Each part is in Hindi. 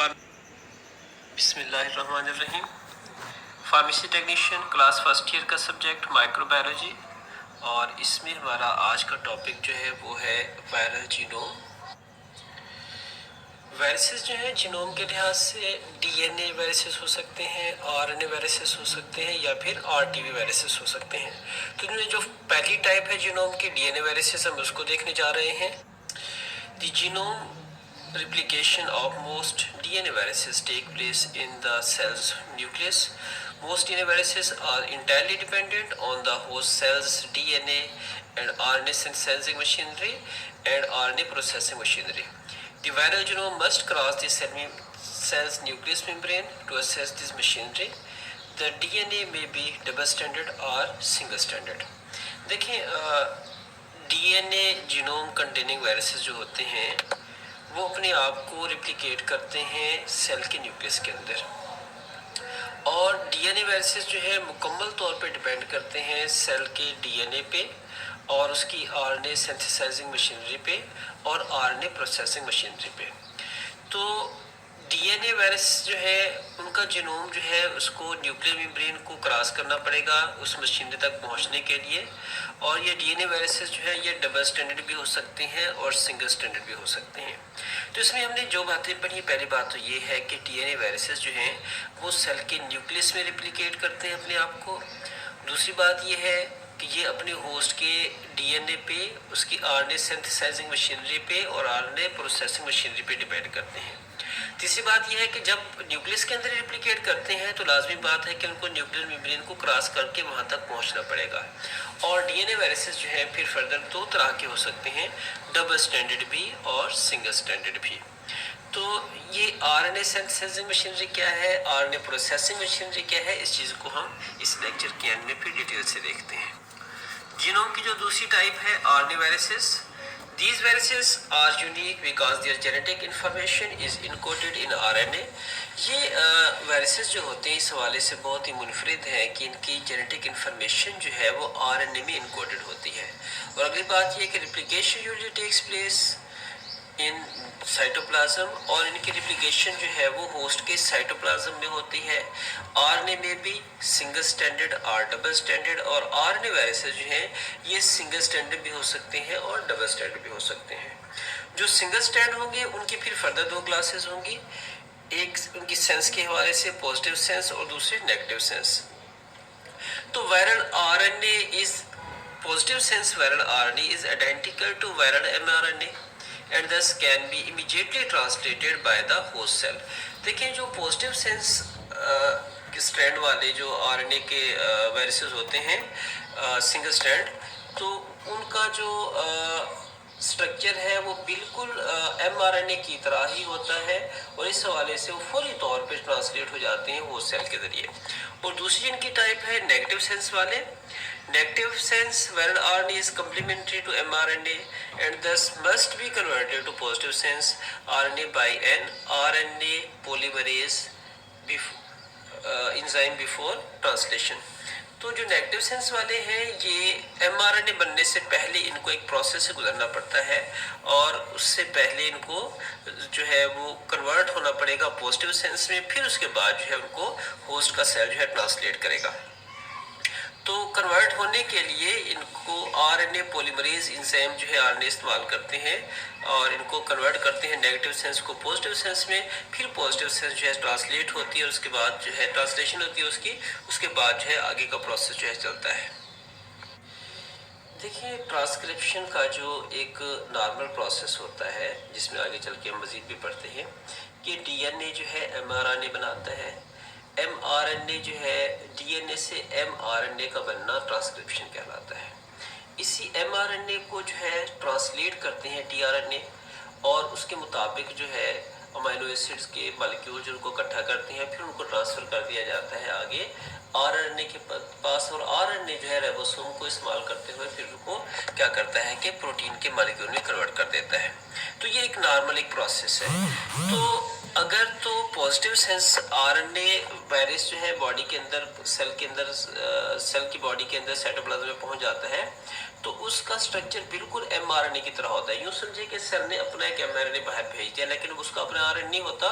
बिस्मिल्लाहिर्रहमानिर्रहीम। Pharmacy technician class first year का सब्जेक्ट माइक्रोबायोलॉजी, और इसमें हमारा आज का टॉपिक जो है वो है वायरल जीनोम। वायरसेस जो है जीनोम के लिहाज से डीएनए वायरसेस हो सकते हैं, आरएनए वायरसेस हो सकते हैं, या फिर आरटीवी वायरसेस हो सकते हैं। तो इनमें जो पहली टाइप है जीनोम की डीएनए वायरसेस, हम उसको देखने जा रहे हैं। The genome replication of most DNA viruses take place in the cell's nucleus. Most DNA viruses are entirely dependent on the host cell's DNA and RNA synthesizing machinery and RNA processing machinery. The viral genome must cross the cell's nucleus membrane to access this machinery. The DNA may be double-stranded or single-stranded. देखिए, डीएनए जीनोम कंटेनिंग वायरसेस जो होते हैं वो अपने आप को रिप्लिकेट करते हैं सेल के न्यूक्लियस के अंदर, और डीएनए वायरसेस जो है मुकम्मल तौर पे डिपेंड करते हैं सेल के डीएनए पे और उसकी आरएनए सिंथेसाइजिंग मशीनरी पे और आरएनए प्रोसेसिंग मशीनरी पे। तो डीएनए वायरस जो है उनका जीनोम जो है उसको न्यूक्लियर मेम्ब्रेन को क्रॉस करना पड़ेगा उस मशीनरी तक पहुंचने के लिए, और ये डीएनए वायरसेस जो है ये डबल स्टैंडर्ड भी हो सकते हैं और सिंगल स्टैंडर्ड भी हो सकते हैं। तो इसमें हमने जो बातें पढ़ी, पहली बात तो ये है कि डीएनए वायरसेस जो हैं वो सेल के न्यूक्लियस में रिप्लिकेट करते हैं अपने आप को। दूसरी बात ये है कि ये अपने होस्ट के डीएनए पे, उसकी आरएनए सिंथेसाइजिंग मशीनरी पे और आरएनए प्रोसेसिंग मशीनरी पे डिपेंड करते हैं। तीसरी बात यह है कि जब न्यूक्लियस के अंदर रिप्लिकेट करते हैं तो लाजमी बात है कि उनको न्यूक्लियर मेम्ब्रेन को क्रॉस करके वहां तक पहुंचना पड़ेगा। और डीएनए वायरसेस जो है फिर फर्दर दो तरह के हो सकते हैं, डबल स्टैंडर्ड भी और सिंगल स्टैंडर्ड भी। तो ये आरएनए सिंथेसाइजिंग मशीनरी क्या है, आरएनए प्रोसेसिंग मशीनरी क्या है, इस चीज़ को हम इस लेक्चर के एंड में फिर डिटेल से देखते हैं। जीनोम की जो दूसरी टाइप है RNA viruses. These viruses are unique because their genetic information is encoded in RNA. ये वायरसेस जो होते हैं इस हवाले से बहुत ही मुनफरिद हैं कि इनकी जेनेटिक इन्फॉर्मेशन जो है वो आरएनए में इनकोडेड होती है। और अगली बात ये कि replication usually takes place in cytoplasm, और इनकी रिप्लिकेशन जो है वो होस्ट के साइटोप्लाज्म में होती है। आरएनए में भी सिंगल स्टैंडर्ड और डबल स्टैंडर्ड, और आरएनए वायरसेस जो हैं ये सिंगल स्टैंडर्ड भी हो सकते हैं और डबल स्टैंडर्ड भी हो सकते हैं। जो सिंगल स्टैंड होंगे उनकी फिर फर्दर दो क्लासेस होंगी, एक उनकी सेंस के हवाले से पॉजिटिव सेंस और दूसरी नेगेटिव सेंस। तो viral RNA is positive sense viral RNA is identical to viral mRNA and thus can be immediately translated by the host cell. देखिए, जो पॉजिटिव सेंस स्ट्रैंड वाले जो आरएनए के वायरसेस होते हैं सिंगल स्ट्रैंड, तो उनका जो स्ट्रक्चर है वो बिल्कुल mRNA की तरह ही होता है, और इस हवाले से वो फौरी तौर पे ट्रांसलेट हो जाते हैं होस्ट सेल के ज़रिए। और दूसरी इनकी टाइप है नेगेटिव सेंस वाले। Negative sense viral RNA is complementary to mRNA and thus must be converted to positive sense RNA by an RNA polymerase enzyme before translation. तो जो नेगेटिव सेंस वाले हैं ये mRNA बनने से पहले इनको एक प्रोसेस से गुजरना पड़ता है, और उससे पहले इनको जो है वो कन्वर्ट होना पड़ेगा पॉजिटिव सेंस में, फिर उसके बाद जो है उनको होस्ट का सेल जो है ट्रांसलेट करेगा। तो कन्वर्ट होने के लिए इनको आरएनए पॉलीमरेज एंजाइम जो है आरएनए इस्तेमाल करते हैं, और इनको कन्वर्ट करते हैं नेगेटिव सेंस को पॉजिटिव सेंस में, फिर पॉजिटिव सेंस जो है ट्रांसलेट होती है और उसके बाद जो है ट्रांसलेशन होती है उसकी, उसके बाद जो है आगे का प्रोसेस जो है चलता है। देखिए, ट्रांसक्रिप्शन का जो एक नॉर्मल प्रोसेस होता है जिसमें आगे चल के हम मज़ीद भी पढ़ते हैं कि डीएनए जो है एमआरएनए बनाता है, mRNA जो है डीएनए से mRNA का बनना ट्रांसक्रिप्शन कहलाता है। इसी mRNA को जो है ट्रांसलेट करते हैं tRNA, और उसके मुताबिक जो है अमीनो एसिड्स के मॉलिक्यूल जो उनको इकट्ठा करते हैं, फिर उनको ट्रांसफ़र कर दिया जाता है आगे आरएनए के पास, और आरएनए जो है राइबोसोम को इस्तेमाल करते हुए फिर उनको क्या करता है कि प्रोटीन के मॉलिक्यूल में कन्वर्ट कर देता है। तो ये एक नॉर्मल एक प्रोसेस है। तो अगर तो पॉजिटिव सेंस आरएनए वायरस जो है बॉडी के अंदर सेल की बॉडी के अंदर साइटोप्लाज्म में पहुंच जाता है, तो उसका स्ट्रक्चर बिल्कुल mRNA की तरह होता है। यूँ समझिए कि सेल ने अपना एक mRNA बाहर भेज दिया, लेकिन उसका अपना RNA नहीं होता।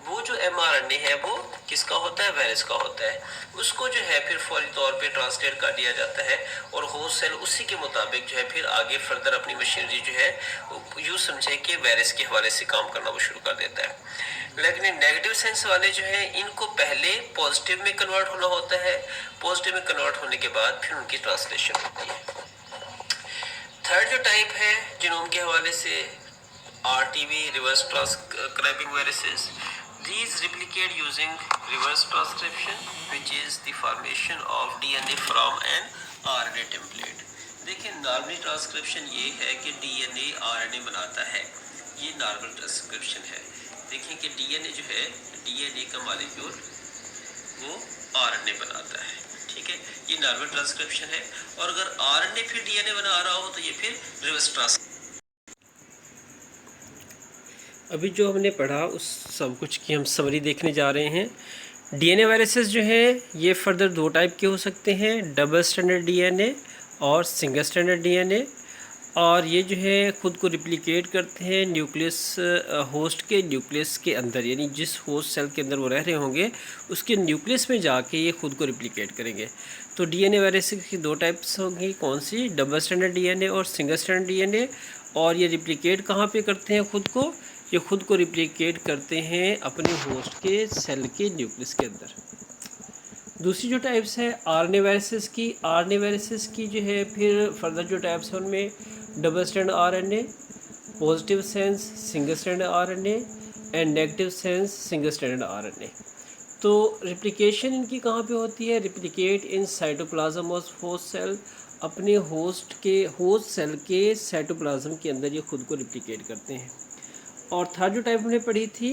वो जो mRNA है वो किसका होता है? वायरस का होता है। उसको जो है फिर फौरी तौर पे ट्रांसलेट कर दिया जाता है और होस्ट सेल उसी के मुताबिक जो है फिर आगे फर्दर अपनी मशीनरी जो है यूँ समझे कि वायरस के हवाले से काम करना वो शुरू कर देता है। लेकिन नेगेटिव सेंस वाले जो है इनको पहले पॉजिटिव में कन्वर्ट होना होता है, पॉजिटिव में कन्वर्ट होने के बाद फिर उनकी ट्रांसलेशन होती है। थर्ड जो टाइप है जीनोम के हवाले से RTV reverse transcribing viruses. These replicate using reverse transcription, which is the formation of DNA from an RNA template. देखिए नॉर्मली ट्रांसक्रिप्शन ये है कि DNA RNA बनाता है, ये नॉर्मल ट्रांसक्रिप्शन है। देखिए कि DNA जो है DNA का मॉलिक्यूल वो RNA बनाता है, ठीक है, ये नॉर्मल ट्रांसक्रिप्शन है। और अगर RNA फिर DNA बना रहा हो तो ये फिर रिवर्स ट्रांस। अभी जो हमने पढ़ा उस सब कुछ की हम समरी देखने जा रहे हैं। डीएनए वायरसेस जो हैं ये फर्दर दो टाइप के हो सकते हैं, डबल स्टैंडर्ड डीएनए और सिंगल स्टैंडर्ड डीएनए। और ये जो है ख़ुद को रिप्लिकेट करते हैं न्यूक्लियस होस्ट के न्यूक्लियस के अंदर, यानी जिस होस्ट सेल के अंदर वो रह रहे होंगे उसके न्यूक्लियस में जाके ये ख़ुद को रिप्लिकेट करेंगे। तो डीएनए वायरसेस की दो टाइप्स होंगी, कौन सी? डबल स्टैंडर्ड डीएनए और सिंगल स्टैंडर्ड डीएनए। और ये रिप्लिकेट कहाँ पे करते हैं ख़ुद को? ये ख़ुद को रिप्लिकेट करते हैं अपने होस्ट के सेल के न्यूक्लियस के अंदर। दूसरी जो टाइप्स है आरएनए वायरसेस की, आरएनए वायरसेस की जो है फिर फर्दर जो टाइप्स हैं उनमें double strand RNA, positive sense single strand RNA and negative sense single strand RNA. तो रिप्लिकेशन इनकी कहाँ पे होती है? Replicate in cytoplasm of host cell, अपने होस्ट सेल के साइटोप्लाज्म के अंदर ये खुद को रिप्लिकेट करते हैं। और थर्ड जो टाइप हमने पढ़ी थी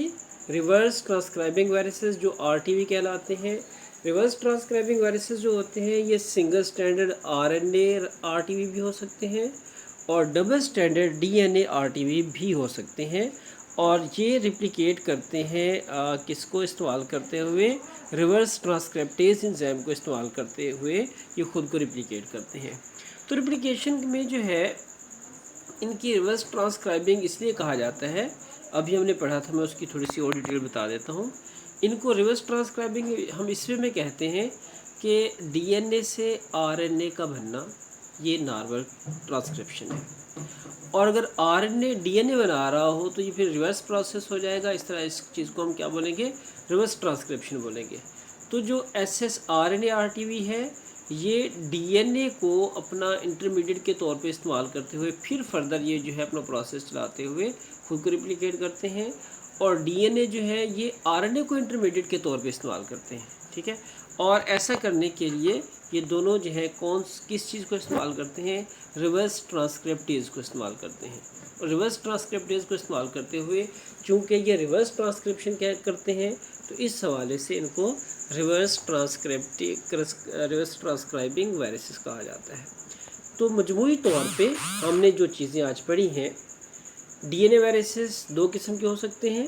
रिवर्स ट्रांसक्राइबिंग वायरसेस, जो आरटीवी कहलाते हैं। रिवर्स ट्रांसक्राइबिंग वायरसेस जो होते हैं ये सिंगल स्टैंडर्ड आरएनए आरटीवी भी हो सकते हैं और डबल स्टैंडर्ड डीएनए आरटीवी भी हो सकते हैं। और ये रिप्लिकेट करते हैं किसको इस्तेमाल करते हुए? रिवर्स ट्रांसक्रिप्टेज एंजाइम को इस्तेमाल करते हुए ये खुद को रिप्लिकेट करते हैं। तो रिप्लिकेशन में जो है इनकी रिवर्स ट्रांसक्राइबिंग इसलिए कहा जाता है, अभी हमने पढ़ा था, मैं उसकी थोड़ी सी और डिटेल बता देता हूँ। इनको रिवर्स ट्रांसक्राइबिंग हम इसमें में कहते हैं कि डीएनए से आरएनए का बनना ये नॉर्मल ट्रांसक्रिप्शन है। और अगर आरएनए डीएनए बना रहा हो तो ये फिर रिवर्स प्रोसेस हो जाएगा। इस तरह इस चीज़ को हम क्या बोलेंगे? रिवर्स ट्रांसक्रिप्शन बोलेंगे। तो जो एसएसआरएनए आरटीवी है ये डीएनए को अपना इंटरमीडिएट के तौर पे इस्तेमाल करते हुए फिर फर्दर ये जो है अपना प्रोसेस चलाते हुए खुद को रिप्लिकेट करते हैं। और डीएनए जो है ये आरएनए को इंटरमीडिएट के तौर पे इस्तेमाल करते हैं, ठीक है। और ऐसा करने के लिए ये दोनों जो है किस चीज़ को इस्तेमाल करते हैं? रिवर्स ट्रांसक्रिप्टेज को इस्तेमाल करते हैं। और रिवर्स ट्रांसक्रिप्टेज को इस्तेमाल करते हुए चूँकि ये रिवर्स ट्रांसक्रिप्शन क्या करते हैं तो इस हवाले से इनको रिवर्स ट्रांसक्राइबिंग वायरसेस कहा जाता है। तो मजमूई तौर पे हमने जो चीज़ें आज पढ़ी हैं, डीएनए वायरसेस दो किस्म के हो सकते हैं,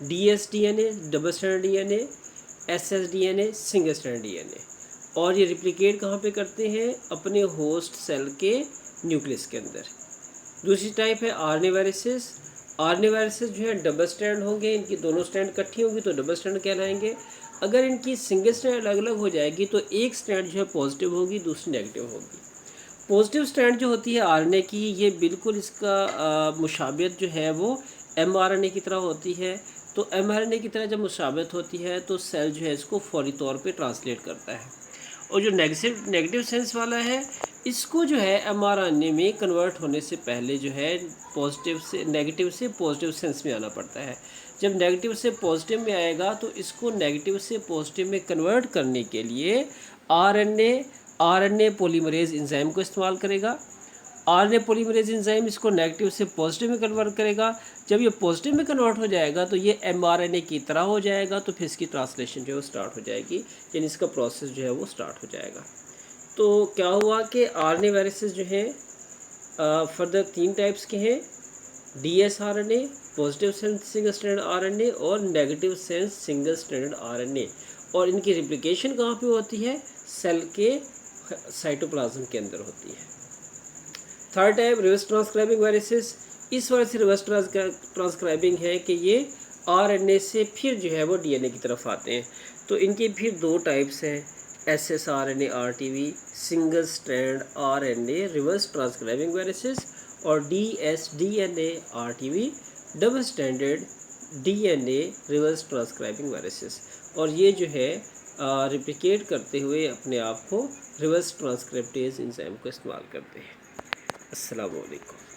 dsDNA double standard DNA, ssDNA single standard DNA. और ये रिप्लिकेट कहाँ पे करते हैं? अपने होस्ट सेल के न्यूक्लियस के अंदर। दूसरी टाइप है आरएनए वायरसेस। आरएनए वायरसेस जो है डबल स्टैंड होंगे, इनकी दोनों स्टैंड इकट्ठी होंगी तो डबल स्टैंड कहलाएंगे। अगर इनकी सिंगल स्टैंड अलग अलग हो जाएगी तो एक स्टैंड जो है पॉजिटिव होगी, दूसरी नेगेटिव होगी। पॉजिटिव स्टैंड जो होती है आरएनए की ये बिल्कुल इसका मुशाबियत जो है वो एमआरएनए की तरह होती है। तो एमआरएनए की तरह जब मुशाबियत होती है तो सेल जो है इसको फौरी तौर पे ट्रांसलेट करता है। और जो नेगेटिव सेंस वाला है इसको जो है एमआरएनए में कन्वर्ट होने से पहले जो है नेगेटिव से पॉजिटिव सेंस में आना पड़ता है। जब नेगेटिव से पॉजिटिव में आएगा तो इसको नेगेटिव से पॉजिटिव में कन्वर्ट करने के लिए आरएनए पॉलीमरेज एंजाइम को इस्तेमाल करेगा। आरएनए पॉलीमरेज एंजाइम इसको नेगेटिव से पॉजिटिव में कन्वर्ट करेगा। जब ये पॉजिटिव में कन्वर्ट हो जाएगा तो ये एमआरएनए की तरह हो जाएगा, तो फिर इसकी ट्रांसलेशन जो है वो स्टार्ट हो जाएगी, यानी इसका प्रोसेस जो है वो स्टार्ट हो जाएगा। तो क्या हुआ कि आरएनए वायरसेस जो हैं फर्दर तीन टाइप्स के हैं, dsRNA, positive sense single strand RNA और negative sense single strand RNA. और इनकी रिप्लिकेशन कहाँ पे होती है? सेल के साइटोप्लाज्म के अंदर होती है। Third type reverse transcribing viruses, इस वजह से रिवर्स ट्रांसक्राइबिंग है कि ये आरएनए से फिर जो है वो डीएनए की तरफ आते हैं। तो इनके फिर दो टाइप्स हैं, ssRNA RTV single strand RNA reverse transcribing viruses, और dsDNA RTV double standard DNA reverse transcribing viruses. और ये जो है रिप्लिकेट करते हुए अपने आप को रिवर्स ट्रांसक्रिप्टेज एंजाइम को इस्तेमाल करते हैं। अस्सलाम वालेकुम।